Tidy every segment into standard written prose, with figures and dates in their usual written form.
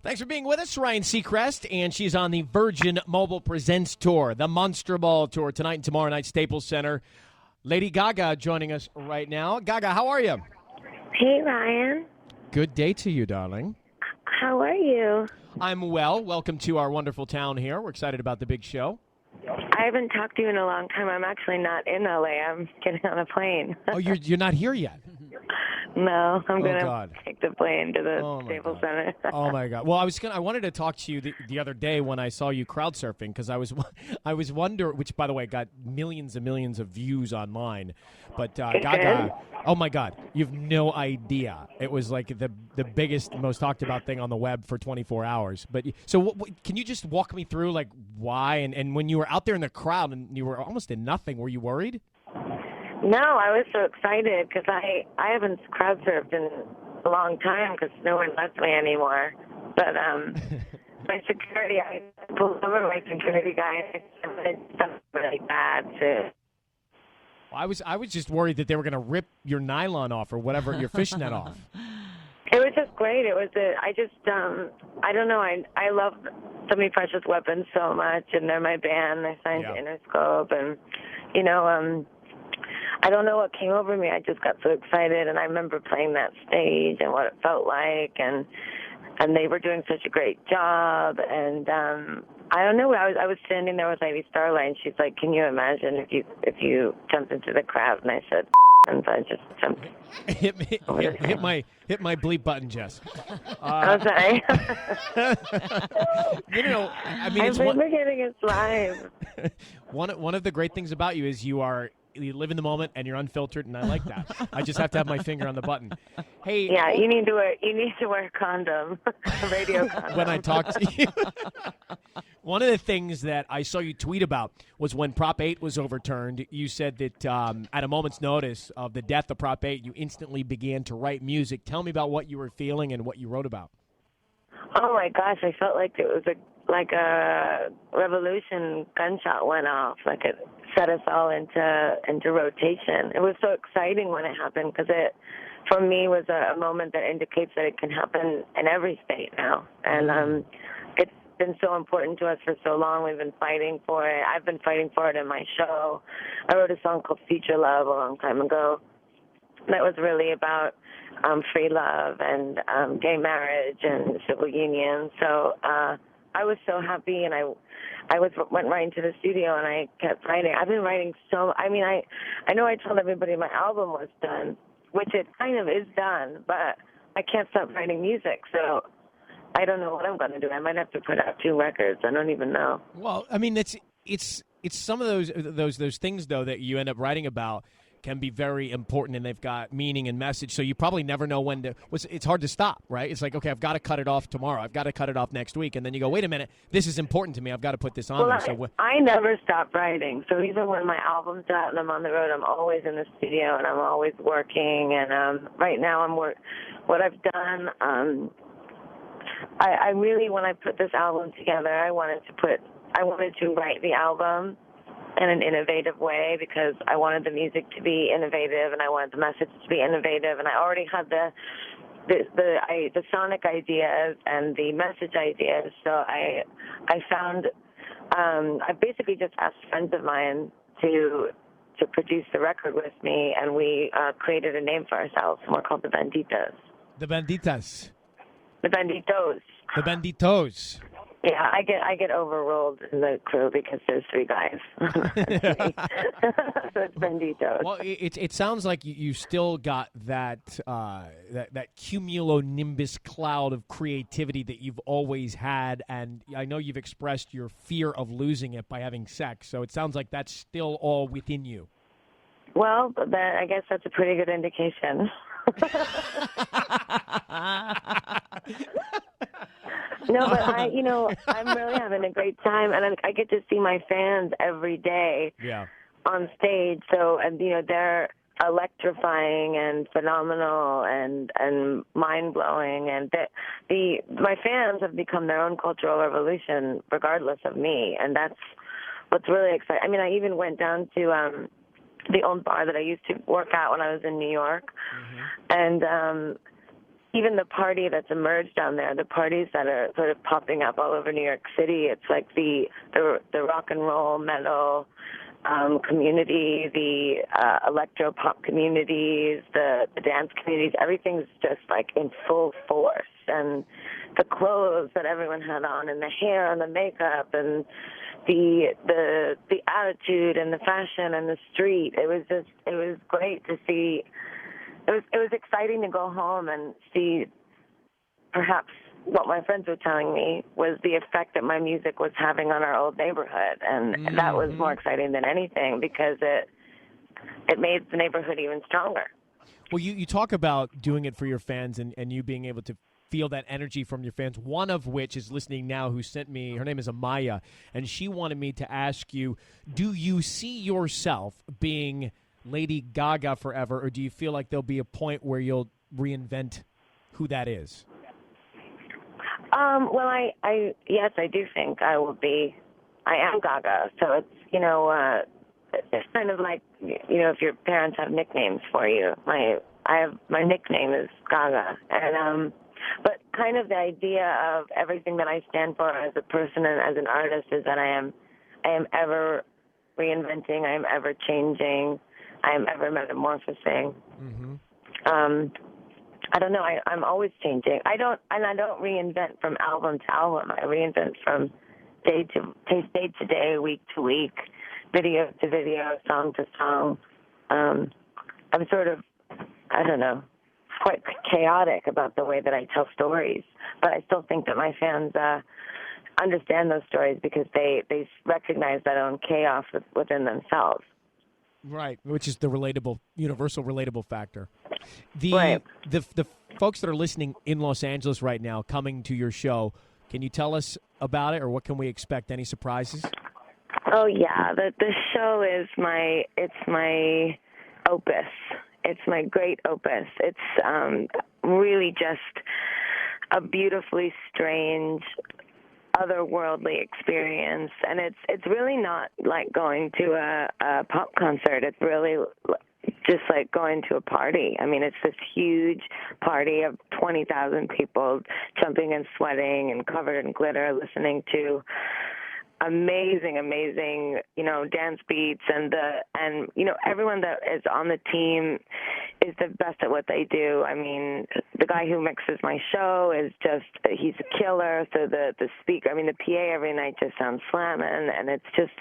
Thanks for being with us, Ryan Seacrest, and she's on the Virgin Mobile Presents Tour, the Monster Ball Tour, tonight and tomorrow night, Staples Center. Lady Gaga joining us right now. Gaga, how are you? Hey, Ryan. Good day to you, darling. How are you? I'm well. Welcome to our wonderful town here. We're excited about the big show. I haven't talked to you in a long time. I'm actually not in LA. I'm getting on a plane. Oh, you're not here yet? No, I'm going God. to take the plane to the Staples Center. Oh my God! Well, I wanted to talk to you the other day when I saw you crowd surfing because I was wondering, which by the way got millions and millions of views online, but Gaga, oh my God, you've no idea. It was like the biggest, most talked about thing on the web for 24 hours. But so can you just walk me through like why and when you were out there in the crowd and you were almost in nothing, were you worried? No, I was so excited because I haven't crowd surfed in a long time because no one lets me anymore. But my security, I pulled over my security guy and it something really bad too. I was just worried that they were going to rip your nylon off or whatever, your fishnet off. It was just great. It was I don't know. I love Semi Precious Weapons so much, and they're my band. They signed to Interscope, and I don't know what came over me. I just got so excited, and I remember playing that stage and what it felt like, and they were doing such a great job. And I don't know. I was standing there with Lady Starlight, and she's like, "Can you imagine if you jumped into the crowd?" And I said, and so I just jumped. hit my bleep button, Jess. I'm sorry. I mean, I'm forgetting it's live. One of the great things about you is you live in the moment and you're unfiltered, and I like that. I just have to have my finger on the button. Hey, yeah, you need to wear a condom, a radio condom when I talk to you. One of the things that I saw you tweet about was when Prop 8 was overturned. You said that at a moment's notice of the death of Prop 8, you instantly began to write music. Tell me about what you were feeling and what you wrote about. Oh my gosh, I felt like it was like a revolution gunshot went off, like it set us all into rotation. It was so exciting when it happened because it, for me, was a moment that indicates that it can happen in every state now. And it's been so important to us for so long. We've been fighting for it. I've been fighting for it in my show. I wrote a song called Future Love a long time ago that was really about free love and gay marriage and civil union. So I was so happy, and I went right into the studio and I kept writing. I've been writing I know I told everybody my album was done, which it kind of is done, but I can't stop writing music. So I don't know what I'm going to do. I might have to put out 2 records. I don't even know. Well, I mean, it's some of those things though that you end up writing about can be very important, and they've got meaning and message. So you probably never know when to. It's hard to stop, right? It's like, okay, I've got to cut it off tomorrow. I've got to cut it off next week, and then you go, wait a minute, this is important to me. I've got to put this on there. So I never stop writing. So even when my album's out and I'm on the road, I'm always in the studio and I'm always working. And right now, what I've done. I really, when I put this album together, I wanted to write the album in an innovative way because I wanted the music to be innovative and I wanted the message to be innovative, and I already had the sonic ideas and the message ideas. So I found I basically just asked friends of mine to produce the record with me, and we created a name for ourselves, and we're called the Banditas. The Banditas. The Banditos. The Banditos. Yeah, I get overruled in the crew because there's 3 guys. So it's Banditos. Well, it sounds like you still got that cumulonimbus cloud of creativity that you've always had, and I know you've expressed your fear of losing it by having sex. So it sounds like that's still all within you. Well, I guess that's a pretty good indication. No, but I'm really having a great time, and I get to see my fans every day on stage. So, and they're electrifying and phenomenal and mind blowing, and my fans have become their own cultural revolution, regardless of me, and that's what's really exciting. I mean, I even went down to the old bar that I used to work at when I was in New York, and even the party that's emerged down there, the parties that are sort of popping up all over New York City, it's like the rock and roll, metal community, the electro pop communities, the dance communities, everything's just like in full force. And the clothes that everyone had on, and the hair and the makeup, and the attitude and the fashion and the street, it was great to see. It was exciting to go home and see perhaps what my friends were telling me was the effect that my music was having on our old neighborhood. And that was more exciting than anything because it made the neighborhood even stronger. Well, you talk about doing it for your fans and you being able to feel that energy from your fans, one of which is listening now who sent me, her name is Amaya, and she wanted me to ask you, do you see yourself being Lady Gaga forever, or do you feel like there'll be a point where you'll reinvent who that is? Well, yes, I do think I will be. I am Gaga, so it's it's kind of like if your parents have nicknames for you. My nickname is Gaga, and but kind of the idea of everything that I stand for as a person and as an artist is that I am ever reinventing, I am ever changing, I am ever metamorphosing. Mm-hmm. I don't know. I'm always changing. I don't reinvent from album to album. I reinvent from day to day, week to week, video to video, song to song. I'm sort of, I don't know, quite chaotic about the way that I tell stories, but I still think that my fans understand those stories because they recognize that own chaos within themselves. Right, which is the universal relatable factor. Right. The folks that are listening in Los Angeles right now, coming to your show, can you tell us about it, or what can we expect? Any surprises? Oh yeah, the show is my opus. It's my great opus. It's really just a beautifully strange, otherworldly experience, and it's really not like going to a pop concert. It's really just like going to a party. I mean, it's this huge party of 20,000 people jumping and sweating and covered in glitter, listening to amazing dance beats, and everyone that is on the team is the best at what they do. I mean, the guy who mixes my show he's a killer. So the speaker, the PA every night just sounds slamming, and it's just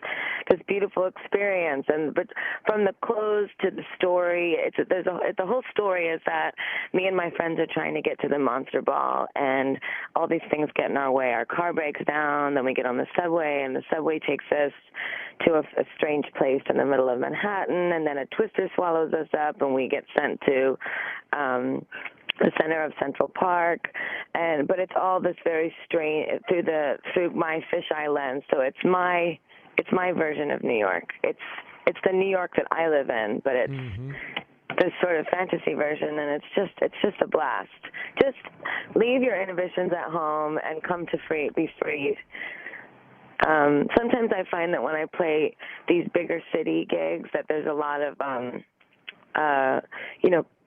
this beautiful experience. But from the clothes to the story, the whole story is that me and my friends are trying to get to the Monster Ball, and all these things get in our way. Our car breaks down, then we get on the subway, and the subway takes us to a strange place in the middle of Manhattan, and then a twister swallows us up, and we get sent to the center of Central Park, but it's all this very strange through my fisheye lens. So it's my version of New York. It's the New York that I live in, but it's this sort of fantasy version, and it's just a blast. Just leave your inhibitions at home and come to be free. Sometimes I find that when I play these bigger city gigs that there's a lot of,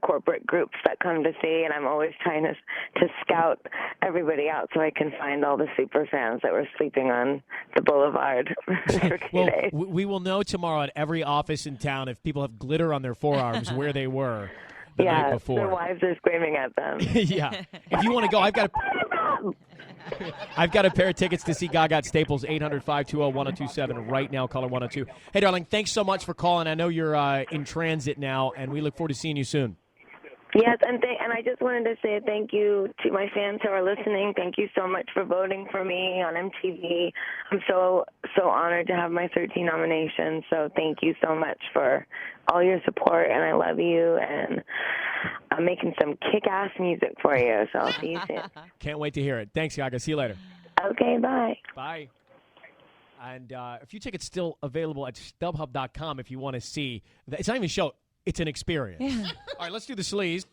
corporate groups that come to see, and I'm always trying to scout everybody out so I can find all the super fans that were sleeping on the boulevard for 2 days. We will know tomorrow at every office in town if people have glitter on their forearms where they were the night before. Their wives are screaming at them. Yeah. If you want to go, I've got a pair of tickets to see Gaga at Staples, 800-520-1027 right now, caller 102. Hey, darling, thanks so much for calling. I know you're in transit now, and we look forward to seeing you soon. Yes, and I just wanted to say thank you to my fans who are listening. Thank you so much for voting for me on MTV. I'm so honored to have my 13 nominations, so thank you so much for all your support, and I love you, and I'm making some kick-ass music for you, so I'll see you soon. Can't wait to hear it. Thanks, Gaga. See you later. Okay, bye. Bye. And a few tickets still available at StubHub.com if you want to see. It's not even a show. It's an experience. Yeah. All right, let's do the sleaze.